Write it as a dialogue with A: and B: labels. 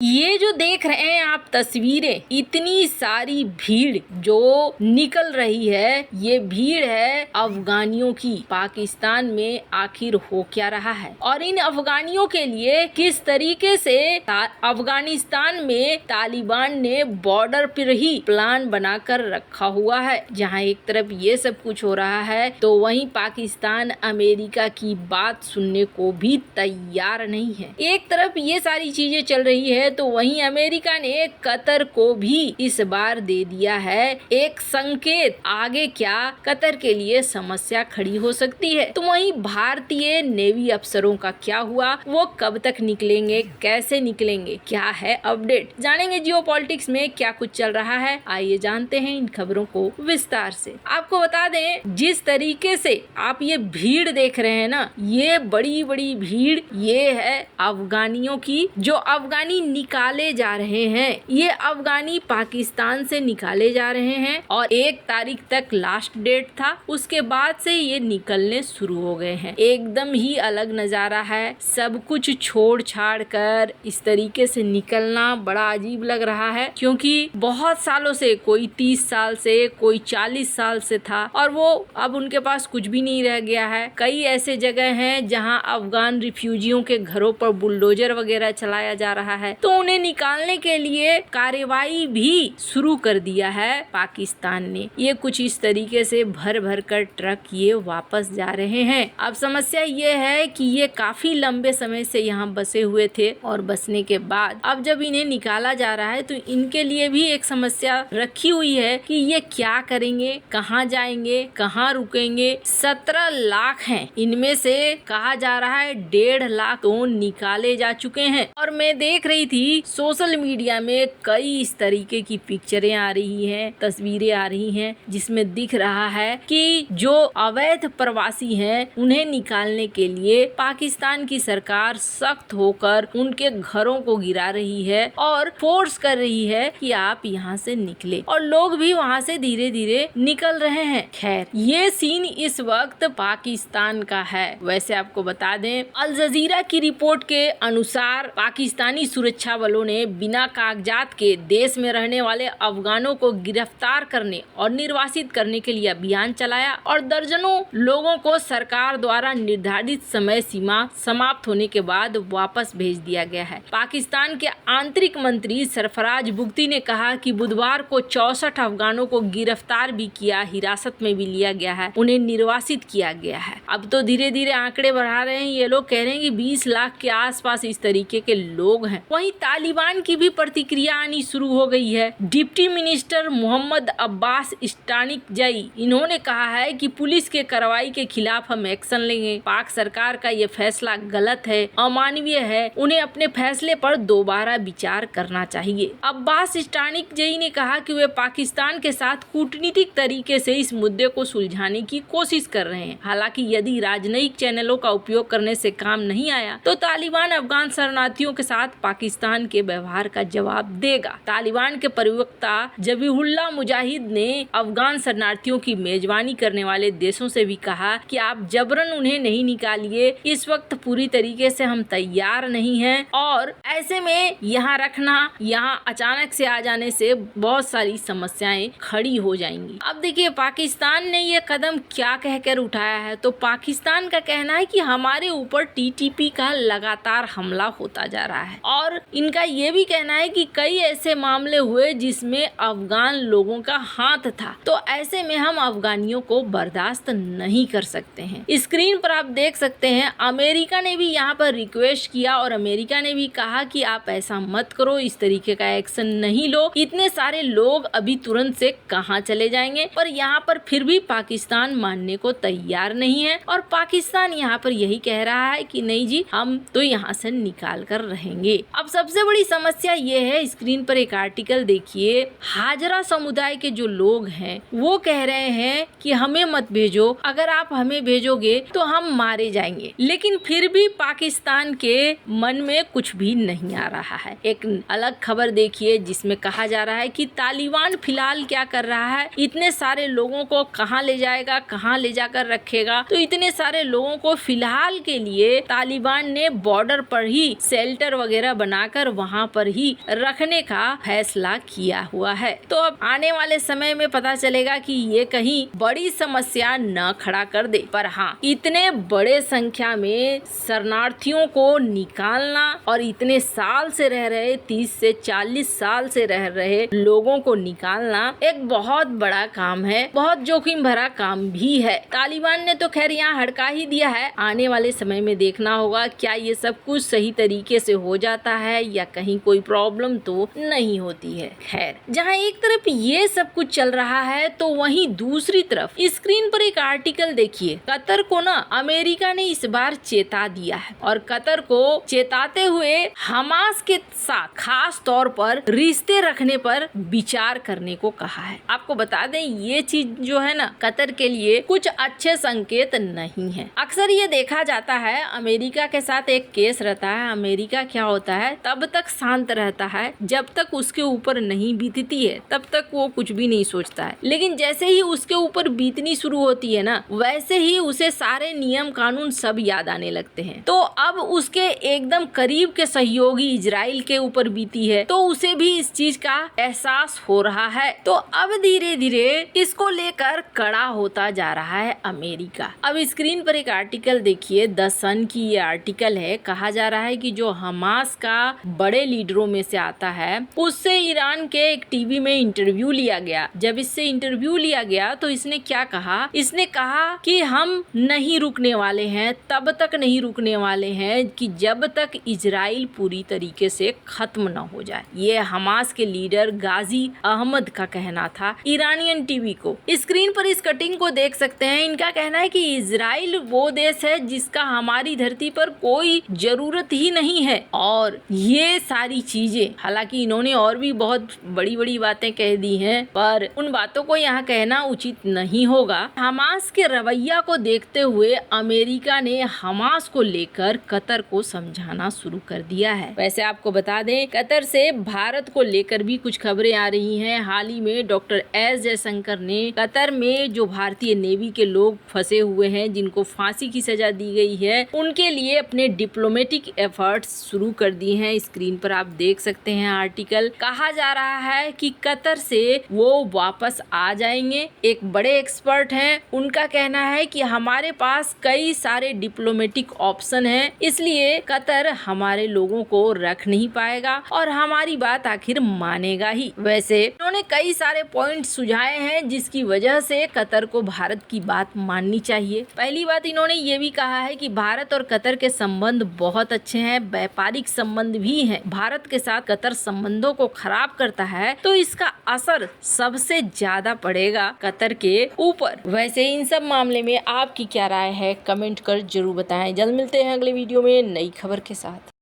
A: ये जो देख रहे हैं आप तस्वीरें, इतनी सारी भीड़ जो निकल रही है, ये भीड़ है अफगानियों की। पाकिस्तान में आखिर हो क्या रहा है और इन अफगानियों के लिए किस तरीके से अफगानिस्तान में तालिबान ने बॉर्डर पर ही प्लान बनाकर रखा हुआ है। जहां एक तरफ ये सब कुछ हो रहा है तो वहीं पाकिस्तान अमेरिका की बात सुनने को भी तैयार नहीं है। एक तरफ ये सारी चीजें चल रही है तो वहीं अमेरिका ने कतर को भी इस बार दे दिया है एक संकेत, आगे क्या कतर के लिए समस्या खड़ी हो सकती है। तो वहीं भारतीय नेवी अफसरों का क्या हुआ, वो कब तक निकलेंगे, कैसे निकलेंगे, क्या है अपडेट, जानेंगे जियोपॉलिटिक्स में क्या कुछ चल रहा है। आइए जानते हैं इन खबरों को विस्तार से। आपको बता दें, जिस तरीके से आप ये भीड़ देख रहे हैं ना, ये बड़ी बड़ी भीड़ ये है अफगानियों की, जो अफगानी निकाले जा रहे हैं। ये अफगानी पाकिस्तान से निकाले जा रहे हैं और 1 तारीख तक लास्ट डेट था, उसके बाद से ये निकलने शुरू हो गए हैं। एकदम ही अलग नजारा है, सब कुछ छोड़ छाड़ कर इस तरीके से निकलना बड़ा अजीब लग रहा है, क्योंकि बहुत सालों से, कोई 30 साल से, कोई 40 साल से था और वो अब उनके पास कुछ भी नहीं रह गया है। कई ऐसे जगह हैं जहां अफगान रिफ्यूजियों के घरों पर बुलडोजर वगैरह चलाया जा रहा है, तो उन्हें निकालने के लिए कार्रवाई भी शुरू कर दिया है पाकिस्तान ने। ये कुछ इस तरीके से भर भर कर ट्रक ये वापस जा रहे हैं। अब समस्या ये है कि ये काफी लंबे समय से यहाँ बसे हुए थे और बसने के बाद अब जब इन्हें निकाला जा रहा है तो इनके लिए भी एक समस्या रखी हुई है कि ये क्या करेंगे, कहाँ जाएंगे, कहाँ रुकेंगे। 17 लाख हैं, इनमें से कहा जा रहा है 1.5 लाख तो निकाले जा चुके हैं। और मैं देख रही थी सोशल मीडिया में कई इस तरीके की पिक्चरें आ रही हैं, तस्वीरें आ रही हैं, जिसमें दिख रहा है कि जो अवैध प्रवासी हैं उन्हें निकालने के लिए पाकिस्तान की सरकार सख्त होकर उनके घरों को गिरा रही है और फोर्स कर रही है कि आप यहाँ से निकले, और लोग भी वहाँ से धीरे धीरे निकल रहे हैं। खैर, ये सीन इस वक्त पाकिस्तान का है। वैसे आपको बता दें, अल जजीरा की रिपोर्ट के अनुसार पाकिस्तानी सुरक्षा बलों ने बिना कागजात के देश में रहने वाले अफगानों को गिरफ्तार करने और निर्वासित करने के लिए अभियान चलाया और दर्जनों लोगों को सरकार द्वारा निर्धारित समय सीमा समाप्त होने के बाद वापस भेज दिया गया है। पाकिस्तान के आंतरिक मंत्री सरफराज बुगती ने कहा कि बुधवार को 64 अफगानों को गिरफ्तार भी किया, हिरासत में भी लिया गया है, उन्हें निर्वासित किया गया है। अब तो धीरे धीरे आंकड़े बढ़ा रहे हैं, ये लोग कह रहे हैं कि 20 लाख के आसपास इस तरीके के लोग हैं। वहीं तालिबान की भी प्रतिक्रिया आनी शुरू हो गई है। डिप्टी मिनिस्टर मोहम्मद अब्बास इस्तानिकजई, इन्होंने कहा है कि पुलिस के कार्रवाई के खिलाफ हम एक्शन लेंगे। पाक सरकार का ये फैसला गलत है, अमानवीय है, उन्हें अपने फैसले पर दोबारा विचार करना चाहिए। अब्बास इस्तानिकजई ने कहा कि वे पाकिस्तान के साथ कूटनीतिक तरीके से इस मुद्दे को सुलझाने की कोशिश कर रहे हैं। हालांकि यदि राजनयिक चैनलों का उपयोग करने से काम नहीं आया तो तालिबान अफगान शरणार्थियों के साथ पाकिस्तान के व्यवहार का जवाब देगा। तालिबान के प्रवक्ता जबीहुल्लाह मुजाहिद ने अफगान शरणार्थियों की मेजबानी करने वाले देशों से भी कहा कि आप जबरन उन्हें नहीं निकालिए, इस वक्त पूरी तरीके से हम तैयार नहीं हैं और ऐसे में यहाँ रखना, यहाँ अचानक से आ जाने से बहुत सारी समस्याएं खड़ी हो जाएंगी। अब देखिए, पाकिस्तान ने ये कदम क्या कहकर उठाया है, तो पाकिस्तान का कहना है कि हमारे ऊपर टीटीपी का लगातार हमला होता जा रहा है और इनका ये भी कहना है कि कई ऐसे मामले हुए जिसमें अफगान लोगों का हाथ था, तो ऐसे में हम अफगानियों को बर्दाश्त नहीं कर सकते हैं। स्क्रीन पर आप देख सकते हैं, अमेरिका ने भी यहाँ पर रिक्वेस्ट किया और अमेरिका ने भी कहा कि आप ऐसा मत करो, इस तरीके का एक्शन नहीं लो, इतने सारे लोग अभी तुरंत से कहाँ चले जाएंगे। पर यहाँ पर फिर भी पाकिस्तान मानने को तैयार नहीं है और पाकिस्तान यहाँ पर यही कह रहा है कि नहीं जी, हम तो यहाँ से निकाल कर रहेंगे। अब सबसे बड़ी समस्या ये है, स्क्रीन पर एक आर्टिकल देखिए, हाजरा समुदाय के जो लोग हैं वो कह रहे हैं कि हमें मत भेजो, अगर आप हमें भेजोगे तो हम मारे जाएंगे। लेकिन फिर भी पाकिस्तान के मन में कुछ भी नहीं आ रहा है। एक अलग खबर देखिए जिसमें कहा जा रहा है कि तालिबान फिलहाल क्या कर रहा है, इतने सारे लोगों को कहाँ ले जाएगा, कहाँ ले जाकर रखेगा। तो इतने सारे लोगों को फिलहाल के लिए तालिबान ने बॉर्डर पर ही शेल्टर वगैरह बना बनाकर वहाँ पर ही रखने का फैसला किया हुआ है। तो अब आने वाले समय में पता चलेगा कि ये कहीं बड़ी समस्या न खड़ा कर दे। पर हाँ, इतने बड़े संख्या में शरणार्थियों को निकालना और इतने साल से रह रहे 30 से 40 साल से रह रहे लोगों को निकालना एक बहुत बड़ा काम है, बहुत जोखिम भरा काम भी है। तालिबान ने तो खैर यहाँ हड़का ही दिया है। आने वाले समय में देखना होगा क्या ये सब कुछ सही तरीके से हो जाता है या कहीं कोई प्रॉब्लम तो नहीं होती है। खैर, जहाँ एक तरफ ये सब कुछ चल रहा है तो वहीं दूसरी तरफ स्क्रीन पर एक आर्टिकल देखिए। कतर को ना अमेरिका ने इस बार चेता दिया है और कतर को चेताते हुए हमास के साथ खास तौर पर रिश्ते रखने पर विचार करने को कहा है। आपको बता दें ये चीज जो है ना कतर के लिए कुछ अच्छे संकेत नहीं है। अक्सर ये देखा जाता है अमेरिका के साथ एक केस रहता है, अमेरिका क्या होता है तब तक शांत रहता है जब तक उसके ऊपर नहीं बीतती है, तब तक वो कुछ भी नहीं सोचता है। लेकिन जैसे ही उसके ऊपर बीतनी शुरू होती है ना, वैसे ही उसे सारे नियम कानून सब याद आने लगते हैं। तो अब उसके एकदम करीब के सहयोगी इजराइल के ऊपर बीती है तो उसे भी इस चीज का एहसास हो रहा है। तो अब धीरे धीरे इसको लेकर कड़ा होता जा रहा है अमेरिका। अब स्क्रीन पर एक आर्टिकल देखिए, द सन की ये आर्टिकल है। कहा जा रहा है कि जो हमास का बड़े लीडरों में से आता है उससे ईरान के एक टीवी में इंटरव्यू लिया गया। जब इससे इंटरव्यू लिया गया तो इसने क्या कहा, इसने कहा कि हम नहीं रुकने वाले हैं, तब तक नहीं रुकने वाले हैं कि जब तक इजराइल पूरी तरीके से खत्म न हो जाए। ये हमास के लीडर गाजी अहमद का कहना था ईरानियन टीवी को। स्क्रीन पर इस कटिंग को देख सकते हैं। इनका कहना है कि इजराइल वो देश है जिसका हमारी धरती पर कोई जरूरत ही नहीं है। और ये सारी चीजें, हालांकि इन्होंने और भी बहुत बड़ी बड़ी बातें कह दी हैं, पर उन बातों को यहाँ कहना उचित नहीं होगा। हमास के रवैया को देखते हुए अमेरिका ने हमास को लेकर कतर को समझाना शुरू कर दिया है। वैसे आपको बता दें कतर से भारत को लेकर भी कुछ खबरें आ रही हैं। हाल ही में डॉक्टर एस जयशंकर ने कतर में जो भारतीय नेवी के लोग फंसे हुए हैं, जिनको फांसी की सजा दी गई है, उनके लिए अपने डिप्लोमेटिक एफर्ट्स शुरू कर दिए हैं। स्क्रीन पर आप देख सकते हैं आर्टिकल। कहा जा रहा है कि कतर से वो वापस आ जाएंगे। एक बड़े एक्सपर्ट हैं, उनका कहना है कि हमारे पास कई सारे डिप्लोमेटिक ऑप्शन हैं, इसलिए कतर हमारे लोगों को रख नहीं पाएगा और हमारी बात आखिर मानेगा ही। वैसे उन्होंने कई सारे पॉइंट सुझाए हैं जिसकी वजह से कतर को भारत की बात माननी चाहिए। पहली बात इन्होंने ये भी कहा है कि भारत और कतर के संबंध बहुत अच्छे हैं, व्यापारिक संबंध भी हैं। भारत के साथ कतर संबंधों को खराब करता है तो इसका असर सबसे ज्यादा पड़ेगा कतर के ऊपर। वैसे इन सब मामले में आपकी क्या राय है, कमेंट कर जरूर बताएं। जल्द मिलते हैं अगले वीडियो में नई खबर के साथ।